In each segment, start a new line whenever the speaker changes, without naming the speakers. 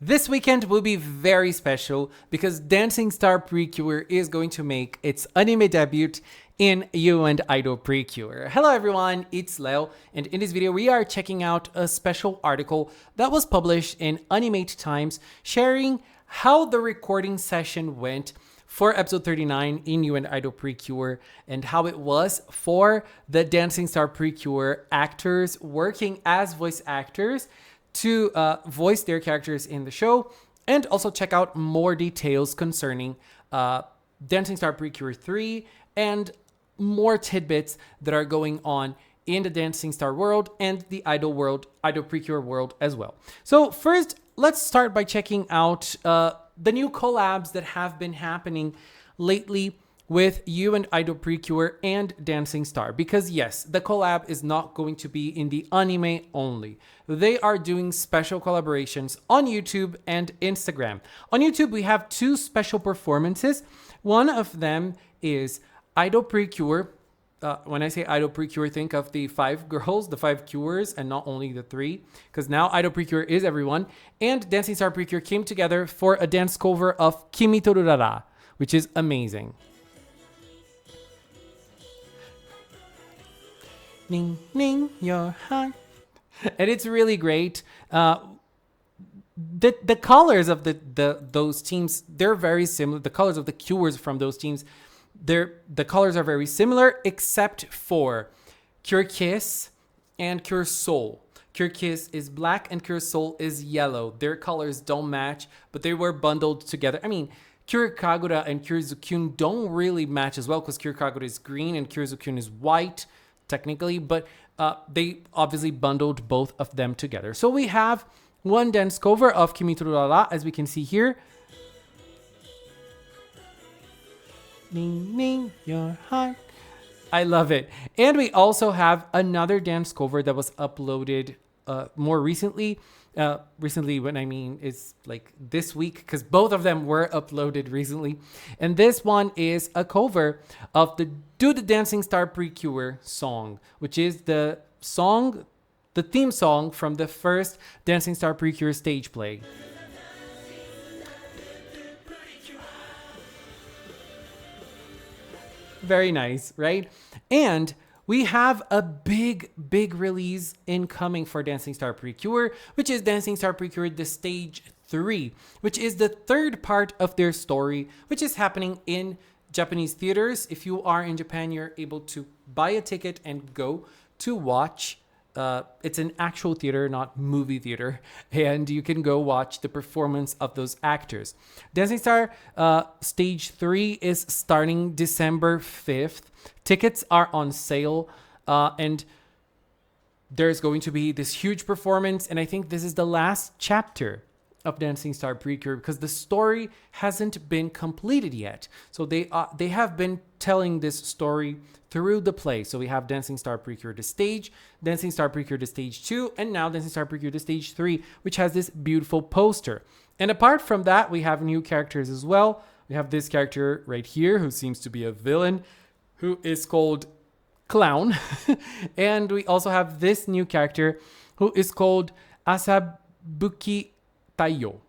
This weekend will be very special because Dancing Star Precure is going to make its anime debut in You and Idol Precure. Hello everyone, it's Leo, and in this video we are checking out a special article that was published in Animate Times sharing how the recording session went for episode 39 in You and Idol Precure and how it was for the Dancing Star Precure actors working as voice actors to voice their characters in the show, and also check out more details concerning Dancing Star Precure 3 and more tidbits that are going on in the Dancing Star world and the Idol world, Idol Precure world as well. So first, let's start by checking out the new collabs that have been happening lately with You and Idol Precure and Dancing Star. Because yes, the collab is not going to be in the anime only. They are doing special collaborations on YouTube and Instagram. On YouTube, we have two special performances. One of them is Idol Precure. When I say Idol Precure, think of the 5 girls, the 5 cures, and not only the 3, because now Idol Precure is everyone. And Dancing Star Precure came together for a dance cover of Kimi to Aidol, which is amazing. Ning, ning, your heart. And it's really great. The colors of those teams, they're very similar. The colors of the cures from those teams, the colors are very similar, except for Cure Kiss and Cure Soul. Cure Kiss is black and Cure Soul is yellow. Their colors don't match, but they were bundled together. I mean, Cure Kagura and Cure Zukyun don't really match as well because Cure Kagura is green and Cure Zukyun is white, technically, but they obviously bundled both of them together. So we have one dance cover of Kimi to Aidol, as we can see here. Ning, ning, your heart. I love it. And we also have another dance cover that was uploaded more recently. Recently, when I mean is like this week, because both of them were uploaded recently. And this one is a cover of the Do the Dancing Star Precure song, which is the theme song from the first Dancing Star Precure stage play. Very nice, right? And we have a big release incoming for Dancing Star Precure, which is Dancing Star Precure The Stage 3, which is the third part of their story, which is happening in Japanese theaters. If you are in Japan, you're able to buy a ticket and go to watch. It's an actual theater, not movie theater, and you can go watch the performance of those actors. Dancing Star Stage 3 is starting December 5th. Tickets are on sale, and there's going to be this huge performance, and I think this is the last chapter of Dancing Star Precure because the story hasn't been completed yet. So they have been telling this story through the play. So we have Dancing Star Precure The Stage, Dancing Star Precure The Stage 2, and now Dancing Star Precure The Stage 3, which has this beautiful poster. And apart from that, we have new characters as well. We have this character right here who seems to be a villain, who is called Clown. And we also have this new character who is called Asabuki Tayo.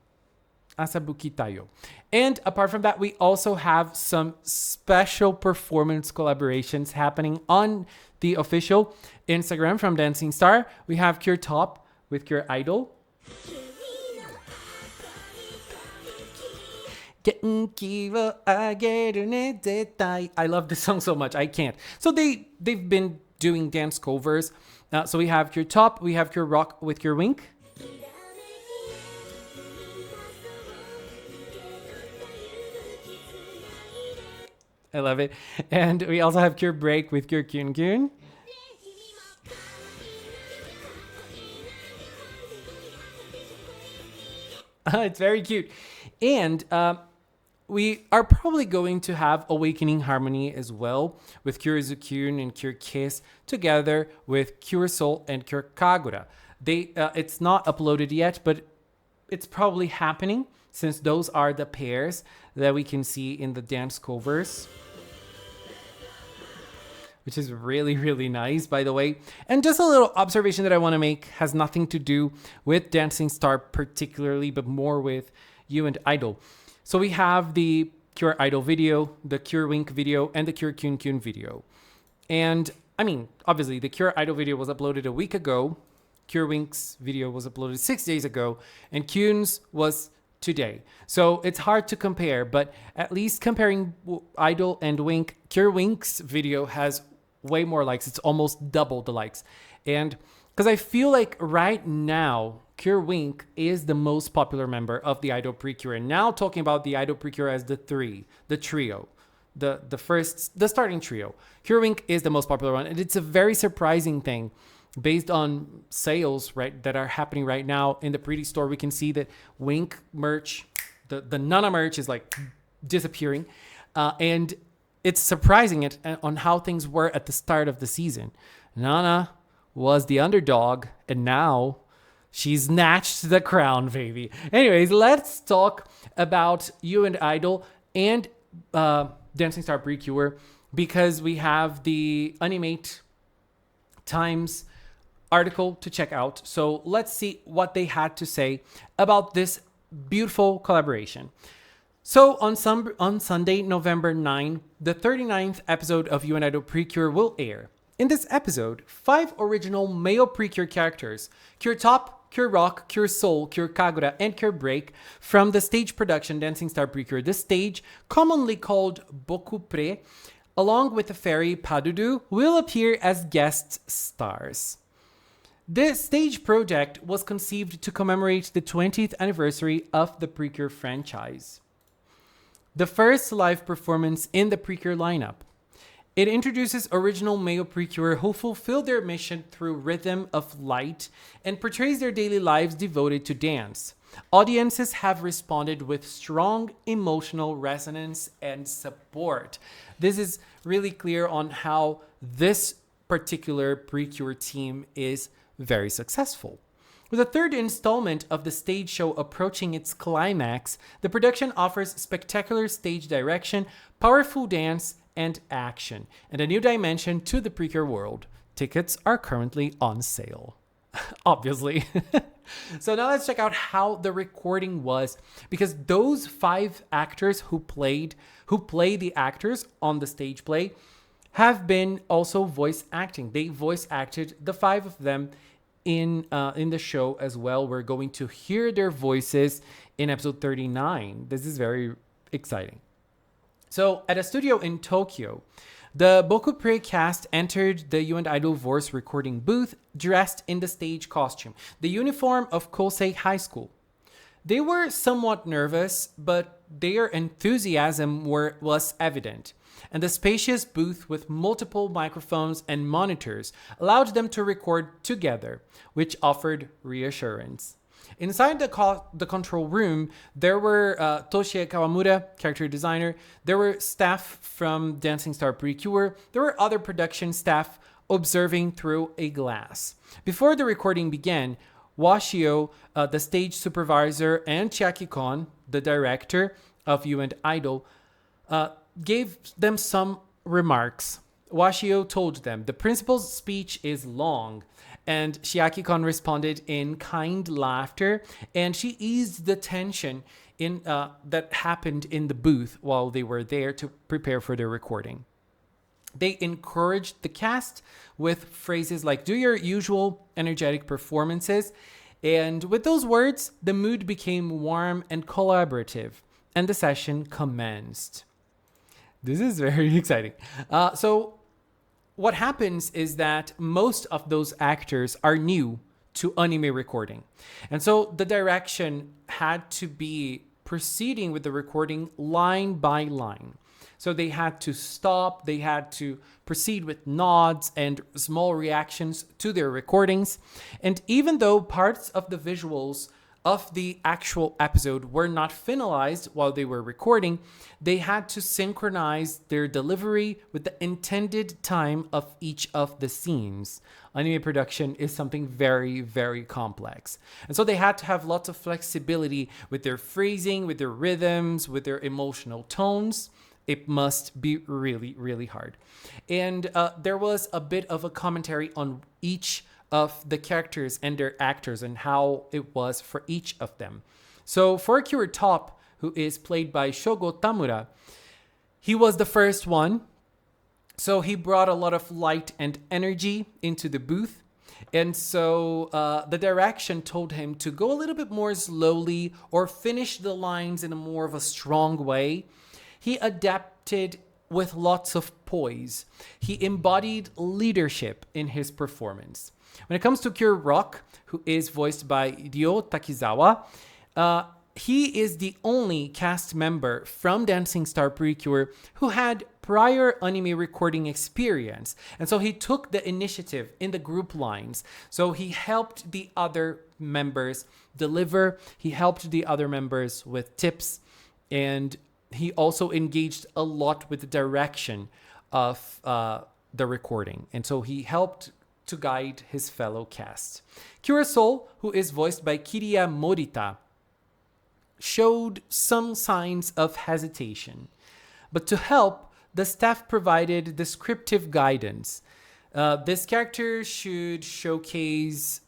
And apart from that, we also have some special performance collaborations happening on the official Instagram from Dancing Star. We have Cure Top with Cure Idol. I love this song so much. I can't. So they've been doing dance covers. So we have Cure Top, we have Cure Rock with Cure Wink. I love it. And we also have Cure Break with Cure Kyun Kyun. It's very cute. And we are probably going to have Awakening Harmony as well with Cure Zukyun and Cure Kiss together with Cure Soul and Cure Kagura. It's not uploaded yet, but it's probably happening since those are the pairs that we can see in the dance covers. which is really, really nice, by the way. And just a little observation that I want to make has nothing to do with Dancing Star particularly, but more with You and Idol. So we have the Cure Idol video, the Cure Wink video, and the Cure Kyun Kyun video. And I mean, obviously, the Cure Idol video was uploaded a week ago. Cure Wink's video was uploaded 6 days ago, and Kyun's was today. So it's hard to compare, but at least comparing Idol and Wink, Cure Wink's video has way more likes. It's almost double the likes. And because I feel like right now, Cure Wink is the most popular member of the Idol Precure. And now talking about the Idol Precure as the trio, the starting trio. Cure Wink is the most popular one. And it's a very surprising thing based on sales, right, that are happening right now in the Pretty Store. We can see that Wink merch, the Nana merch is like disappearing. And it's surprising on how things were at the start of the season. Nana was the underdog, and now she's snatched the crown, baby. Anyways, let's talk about You and Idol and Dancing Star Precure, because we have the Animate Times article to check out. So let's see what they had to say about this beautiful collaboration. So on Sunday, November 9, the 39th episode of You and Idol Precure will air. In this episode, 5 original male Precure characters, Cure Top, Cure Rock, Cure Soul, Cure Kagura, and Cure Break, from the stage production Dancing Star Precure, the stage, commonly called Boku Pre, along with the fairy Padudu, will appear as guest stars. This stage project was conceived to commemorate the 20th anniversary of the Precure franchise, the first live performance in the Precure lineup. It introduces original male Precure who fulfill their mission through rhythm of light and portrays their daily lives devoted to dance. Audiences have responded with strong emotional resonance and support. This is really clear on how this particular Precure team is very successful. With the third installment of the stage show approaching its climax, the production offers spectacular stage direction, powerful dance, and action, and a new dimension to the Precure world. Tickets are currently on sale. Obviously. So now let's check out how the recording was, because those 5 actors who play the actors on the stage play have been also voice acting. They voice acted the 5 of them in the show as well. We're going to hear their voices in episode 39. This is very exciting. So at a studio in Tokyo, the Boku Pre cast entered the You and Idol voice recording booth dressed in the stage costume, the uniform of Kosei High School. They were somewhat nervous, but their enthusiasm was evident, and the spacious booth with multiple microphones and monitors allowed them to record together, which offered reassurance. Inside the control room, there were Toshie Kawamura, character designer. There were staff from Dancing Star Precure. There were other production staff observing through a glass. Before the recording began, Washio, the stage supervisor, and Chiaki-kon, the director of You and Idol, gave them some remarks. Washio told them the principal's speech is long, and Chiaki-kon responded in kind laughter, and she eased the tension that happened in the booth while they were there to prepare for the recording. They encouraged the cast with phrases like, "Do your usual energetic performances." And with those words, the mood became warm and collaborative, and the session commenced. This is very exciting. So what happens is that most of those actors are new to anime recording. And so the direction had to be proceeding with the recording line by line. So they had to stop, they had to proceed with nods and small reactions to their recordings. And even though parts of the visuals of the actual episode were not finalized while they were recording, they had to synchronize their delivery with the intended time of each of the scenes. Anime production is something very, very complex. And so they had to have lots of flexibility with their phrasing, with their rhythms, with their emotional tones. it must be really, really hard. And there was a bit of a commentary on each of the characters and their actors and how it was for each of them. So for Precure Top, who is played by Shogo Tamura, he was the first one. So he brought a lot of light and energy into the booth. And so the direction told him to go a little bit more slowly or finish the lines in a more of a strong way. He adapted with lots of poise. He embodied leadership in his performance. When it comes to Pure Rock, who is voiced by Ryo Takizawa, he is the only cast member from Dancing Star Precure who had prior anime recording experience. And so he took the initiative in the group lines. So he helped the other members deliver. He helped the other members with tips. And he also engaged a lot with the direction of the recording. And so he helped to guide his fellow cast. Kurasol, who is voiced by Kiriya Morita, showed some signs of hesitation. But to help, the staff provided descriptive guidance. This character should showcase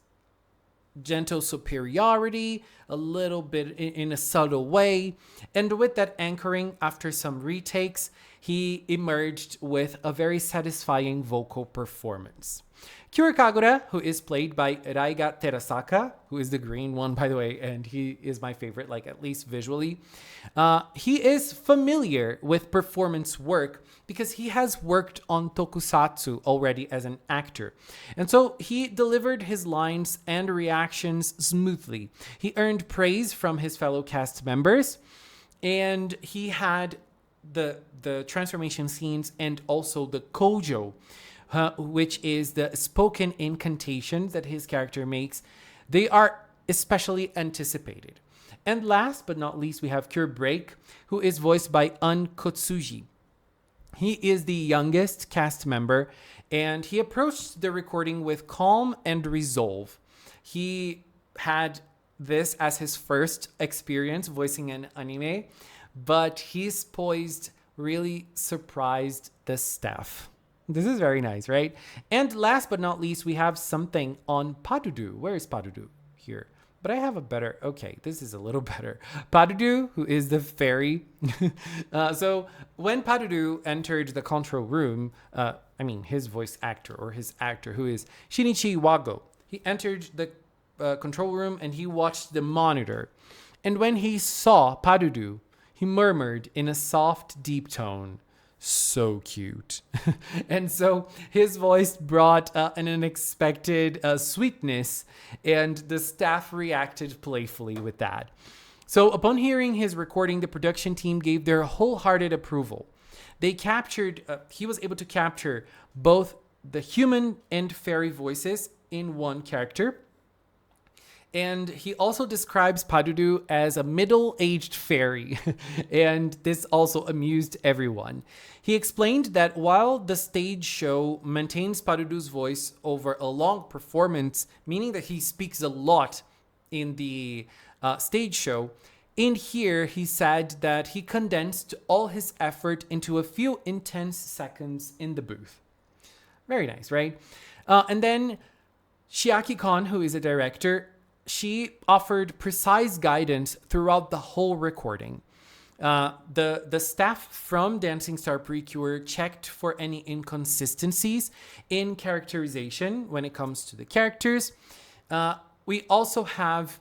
gentle superiority, a little bit in a subtle way. And with that anchoring, after some retakes, he emerged with a very satisfying vocal performance. Kira Kagura, who is played by Raiga Terasaka, who is the green one, by the way, and he is my favorite, like at least visually. He is familiar with performance work because he has worked on tokusatsu already as an actor. And so he delivered his lines and reactions smoothly. He earned praise from his fellow cast members, and he had the transformation scenes and also the kojo, which is the spoken incantations that his character makes. They are especially anticipated. And last but not least, we have Cure Break, who is voiced by An Kotsuji. He is the youngest cast member, and he approached the recording with calm and resolve. He had this as his first experience voicing an anime, but his poised really surprised the staff. This is very nice, right? And last but not least, we have something on Padudu. Where is Padudu? Here. But I have a better, okay, this is a little better. Padudu, who is the fairy. So when Padudu entered the control room, his voice actor or his actor, who is Shinichi Wago, he entered the control room and he watched the monitor. And when he saw Padudu, he murmured in a soft, deep tone, "So cute." And so his voice brought an unexpected sweetness, and the staff reacted playfully with that. So upon hearing his recording, the production team gave their wholehearted approval. He was able to capture both the human and fairy voices in one character. And he also describes Padudu as a middle-aged fairy, and this also amused everyone. He explained that while the stage show maintains Padudu's voice over a long performance, meaning that he speaks a lot in the stage show, in here he said that he condensed all his effort into a few intense seconds in the booth. Very nice, right? And then Shiaki Kon, who is a director, she offered precise guidance throughout the whole recording. The staff from Dancing Star Precure checked for any inconsistencies in characterization when it comes to the characters. We also have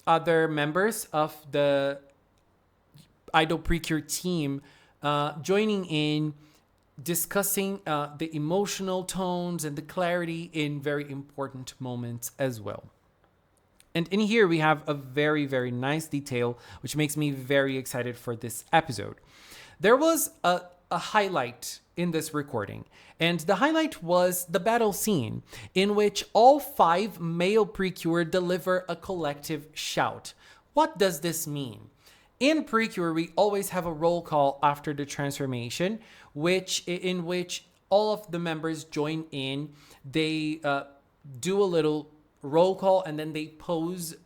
other members of the Idol Precure team joining in, discussing the emotional tones and the clarity in very important moments as well. And in here, we have a very, very nice detail, which makes me very excited for this episode. There was a highlight in this recording, and the highlight was the battle scene, in which all 5 male Precure deliver a collective shout. What does this mean? In Precure, we always have a roll call after the transformation, in which all of the members join in. They do a little roll call, and then they pose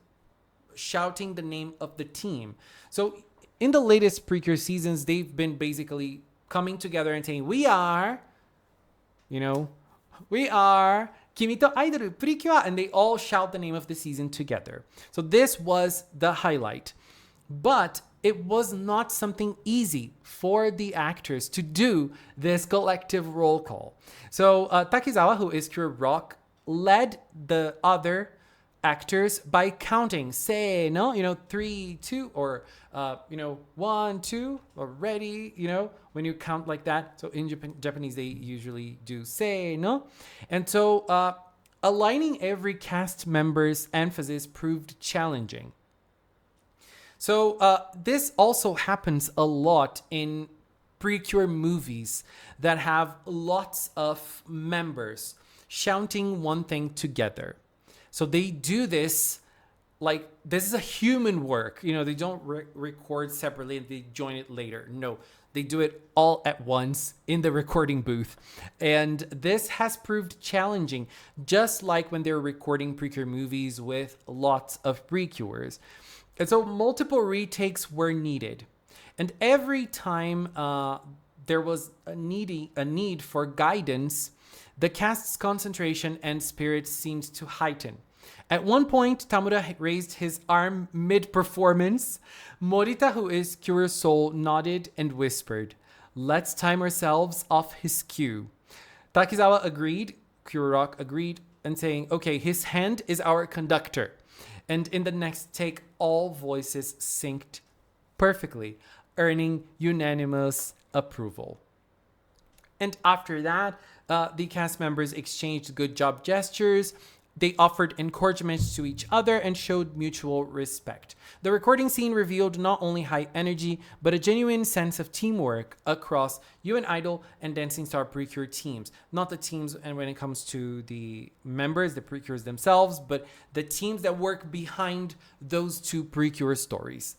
shouting the name of the team. So in the latest Precure seasons, they've been basically coming together and saying, we are Kimi to Aidol Precure, and they all shout the name of the season together. So this was the highlight. But it was not something easy for the actors to do this collective roll call. So Takizawa, who is Pure Rock, led the other actors by counting, say, no, 3, 2, or, 1, 2, or ready, when you count like that. So in Japanese, they usually do say, no. And so aligning every cast member's emphasis proved challenging. So this also happens a lot in Precure movies that have lots of members shouting one thing together. So they do this like this is a human work. They don't record separately and they join it later. No, they do it all at once in the recording booth. And this has proved challenging, just like when they're recording Precure movies with lots of Precures. And so multiple retakes were needed. And every time there was a need for guidance, the cast's concentration and spirit seemed to heighten. At one point, Tamura raised his arm mid-performance. Morita, who is Cure's soul, nodded and whispered, "Let's time ourselves off his cue." Takizawa agreed, Cure Rock agreed, and saying, okay, his hand is our conductor. And in the next take, all voices synced perfectly, earning unanimous approval. And after that, the cast members exchanged good job gestures. They offered encouragements to each other and showed mutual respect. The recording scene revealed not only high energy, but a genuine sense of teamwork across YOU and IDOL and Dancing Star Precure teams. Not the teams, and when it comes to the members, the Precures themselves, but the teams that work behind those two Precure stories.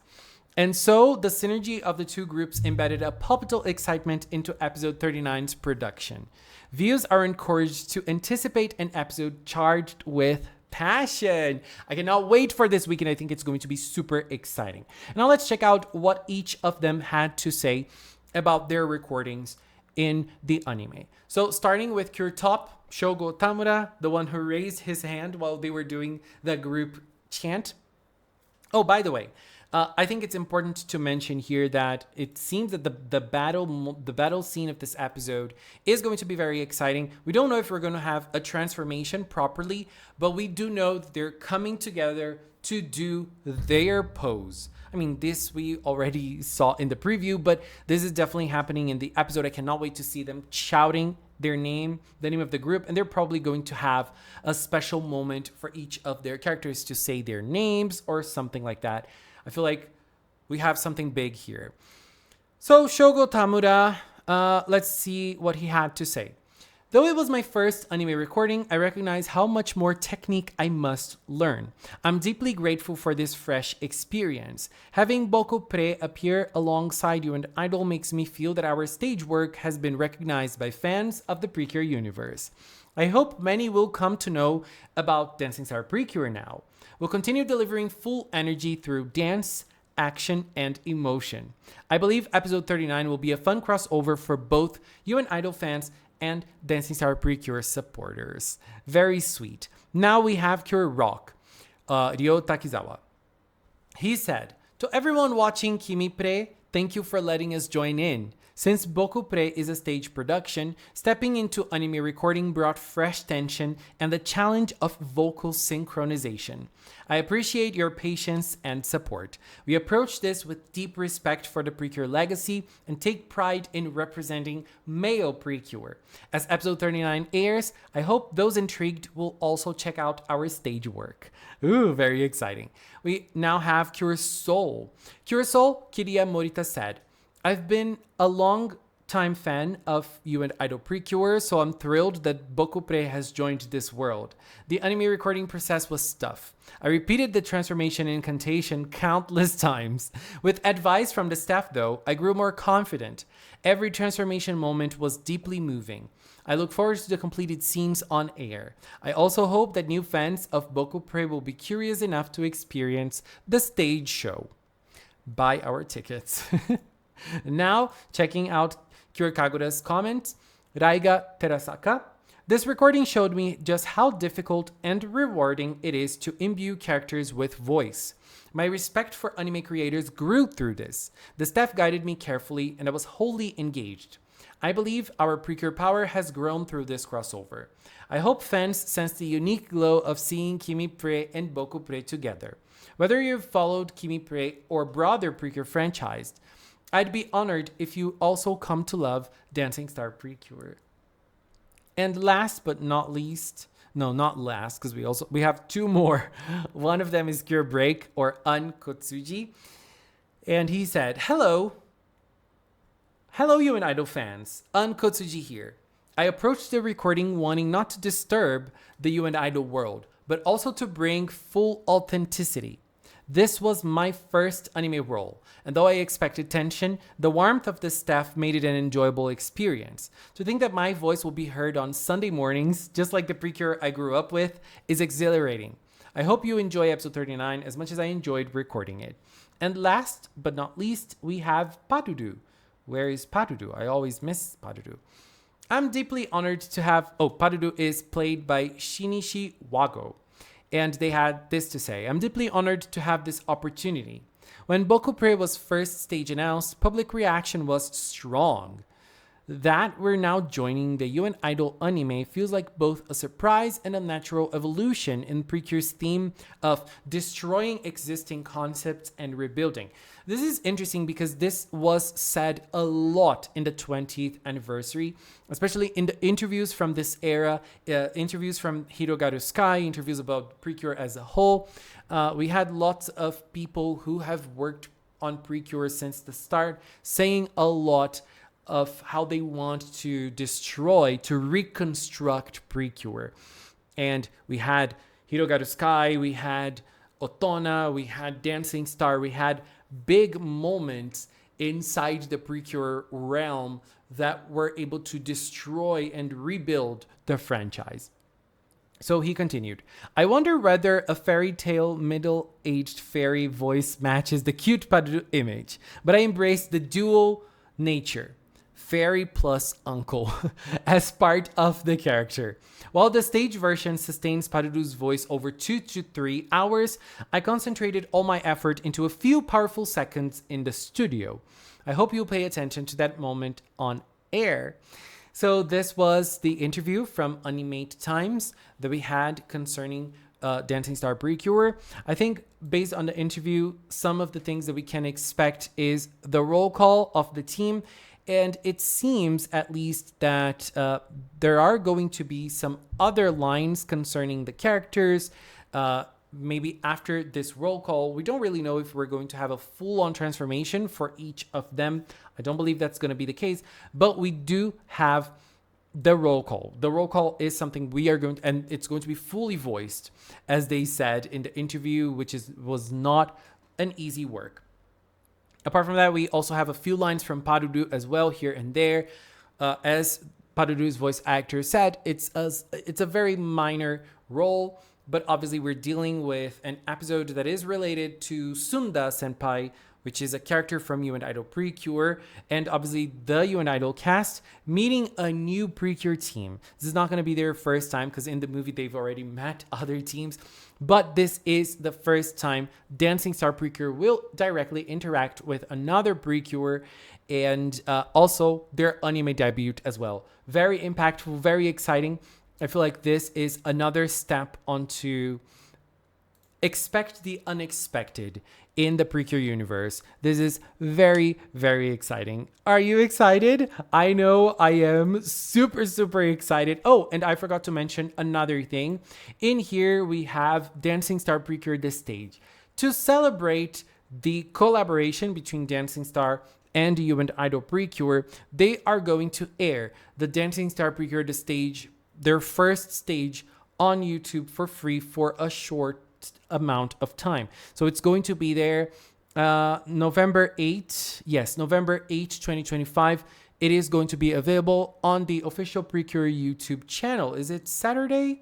And so the synergy of the two groups embedded a palpable excitement into episode 39's production. Viewers are encouraged to anticipate an episode charged with passion. I cannot wait for this weekend. I think it's going to be super exciting. Now let's check out what each of them had to say about their recordings in the anime. So starting with Cure Top, Shogo Tamura, the one who raised his hand while they were doing the group chant. Oh, by the way, I think it's important to mention here that it seems that the battle scene of this episode is going to be very exciting. We don't know if we're going to have a transformation properly, but we do know that they're coming together to do their pose. I mean, this we already saw in the preview, but this is definitely happening in the episode. I cannot wait to see them shouting their name, the name of the group, and they're probably going to have a special moment for each of their characters to say their names or something like that. I feel like we have something big here. So Shogo Tamura, let's see what he had to say. Though it was my first anime recording, I recognize how much more technique I must learn. I'm deeply grateful for this fresh experience. Having Boku Pre appear alongside YOU and IDOL makes me feel that our stage work has been recognized by fans of the Precure universe. I hope many will come to know about Dancing Star Precure now. We'll continue delivering full energy through dance, action, and emotion. I believe episode 39 will be a fun crossover for both YOU and IDOL fans and Dancing Star Precure supporters. Very sweet. Now we have Cure Rock, Ryo Takizawa. He said, "To everyone watching Kimi Pre, thank you for letting us join in. Since Boku Pre is a stage production, stepping into anime recording brought fresh tension and the challenge of vocal synchronization. I appreciate your patience and support. We approach this with deep respect for the Precure legacy and take pride in representing male Precure. As episode 39 airs, I hope those intrigued will also check out our stage work." Ooh, very exciting. We now have Cure Soul. Cure Soul, Kiria Morita said, "I've been a long time fan of YOU and IDOL Precure, so I'm thrilled that Boku Pre has joined this world. The anime recording process was tough. I repeated the transformation incantation countless times. With advice from the staff though, I grew more confident. Every transformation moment was deeply moving. I look forward to the completed scenes on air. I also hope that new fans of Boku Pre will be curious enough to experience the stage show." buy our tickets. Now, checking out Kira Kagura's comment, Raiga Terasaka. This recording showed me just how difficult and rewarding it is to imbue characters with voice. My respect for anime creators grew through this. The staff guided me carefully and I was wholly engaged. I believe our Precure power has grown through this crossover. I hope fans sense the unique glow of seeing Kimi Pre and Boku Pre together. Whether you've followed Kimi Pre or broader Precure franchise, I'd be honored if you also come to love Dancing Star Precure. And last but not least, no, not last, because we have two more. One of them is Cure Break or Kotsuji. And he said, Hello, you and Idol fans. Kotsuji here. I approached the recording wanting not to disturb the You and Idol world, but also to bring full authenticity. This was my first anime role, and though I expected tension, the warmth of the staff made it an enjoyable experience. To think that my voice will be heard on Sunday mornings, just like the Precure I grew up with, is exhilarating. I hope you enjoy episode 39 as much as I enjoyed recording it. And last but not least, we have Padudu. Where is Padudu? I always miss Padudu. I'm deeply honored to have... Padudu is played by Shinichi Wago. And they had this to say, I'm deeply honored to have this opportunity. When Boku Pre was first stage announced, public reaction was strong. That we're now joining the You and Idol anime feels like both a surprise and a natural evolution in Precure's theme of destroying existing concepts and rebuilding. This is interesting because this was said a lot in the 20th anniversary, especially in the interviews from this era, interviews from Hirogaru Sky, interviews about Precure as a whole. We had lots of people who have worked on Precure since the start saying a lot of how they want to destroy, to reconstruct Precure. And we had Hirogaru Sky, we had Otona, we had Dancing Star, we had big moments inside the Precure realm that were able to destroy and rebuild the franchise. So he continued, I wonder whether a fairy tale middle-aged fairy voice matches the cute Padudu image, but I embrace the dual nature. Fairy plus uncle as part of the character. While the stage version sustains Padudu's voice over 2 to 3 hours, I concentrated all my effort into a few powerful seconds in the studio. I hope you'll pay attention to that moment on air. So this was the interview from Animate Times that we had concerning Dancing Star Precure. I think based on the interview, some of the things that we can expect is the roll call of the team. And it seems at least that there are going to be some other lines concerning the characters. Maybe after this roll call, we don't really know if we're going to have a full-on transformation for each of them. I don't believe that's going to be the case, but we do have the roll call. The roll call is something we are going to, and it's going to be fully voiced, as they said in the interview, which was not an easy work. Apart from that, we also have a few lines from Padudu as well here and there. As Padudu's voice actor said, it's a very minor role, but obviously we're dealing with an episode that is related to Sunda Senpai, which is a character from You and Idol Precure, and obviously the You and Idol cast meeting a new Precure team. This is not going to be their first time because in the movie they've already met other teams, but this is the first time Dancing Star Precure will directly interact with another Precure and also their anime debut as well. Very impactful, very exciting. I feel like this is another step onto expect the unexpected in the Precure universe. This is very, very exciting. Are you excited? I know I am super, super excited. Oh, and I forgot to mention another thing. In here, we have Dancing Star Precure the stage. To celebrate the collaboration between Dancing Star and You and Idol Precure, they are going to air the Dancing Star Precure the stage, their first stage on YouTube for free for a short amount of time. So it's going to be there November 8th. Yes, November 8th, 2025. It is going to be available on the official Precure YouTube channel. Is it Saturday?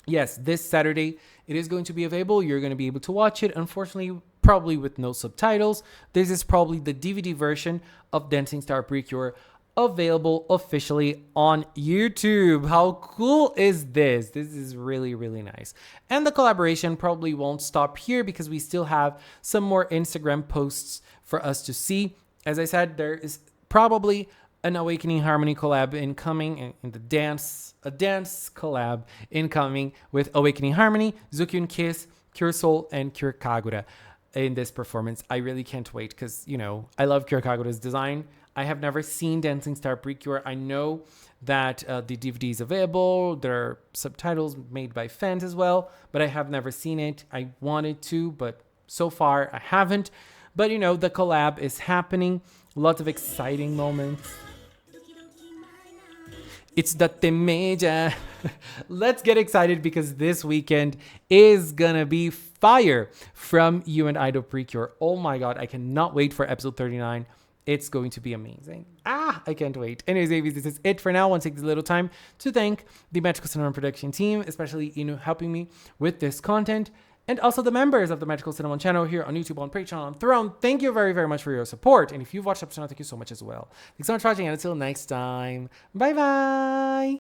Yes, this Saturday it is going to be available. You're going to be able to watch it. Unfortunately, probably with no subtitles. This is probably the DVD version of Dancing Star Precure, available officially on YouTube. How cool is this? This is really, really nice. And the collaboration probably won't stop here because we still have some more Instagram posts for us to see. As I said, there is probably an Awakening Harmony collab incoming, and a dance collab incoming with Awakening Harmony, Zukyun Kiss, Cure Soul, and Cure Kagura in this performance. I really can't wait because, you know, I love Cure Kagura's design. I have never seen Dancing Star Precure. I know that the DVD is available. There are subtitles made by fans as well, but I have never seen it. I wanted to, but so far I haven't. But, you know, the collab is happening. Lots of exciting moments. It's the Temeja. Let's get excited because this weekend is gonna be fire from You and Idol Precure. Oh my god, I cannot wait for episode 39. It's going to be amazing. I can't wait. Anyways, babies, this is it for now. I want to take this little time to thank the Magical Cinema production team, especially Inu helping me with this content, and also the members of the Magical Cinema channel here on YouTube, on Patreon, on Throne. Thank you very, very much for your support. And if you've watched up to now, thank you so much as well. Thanks so much for watching, and until next time, bye-bye.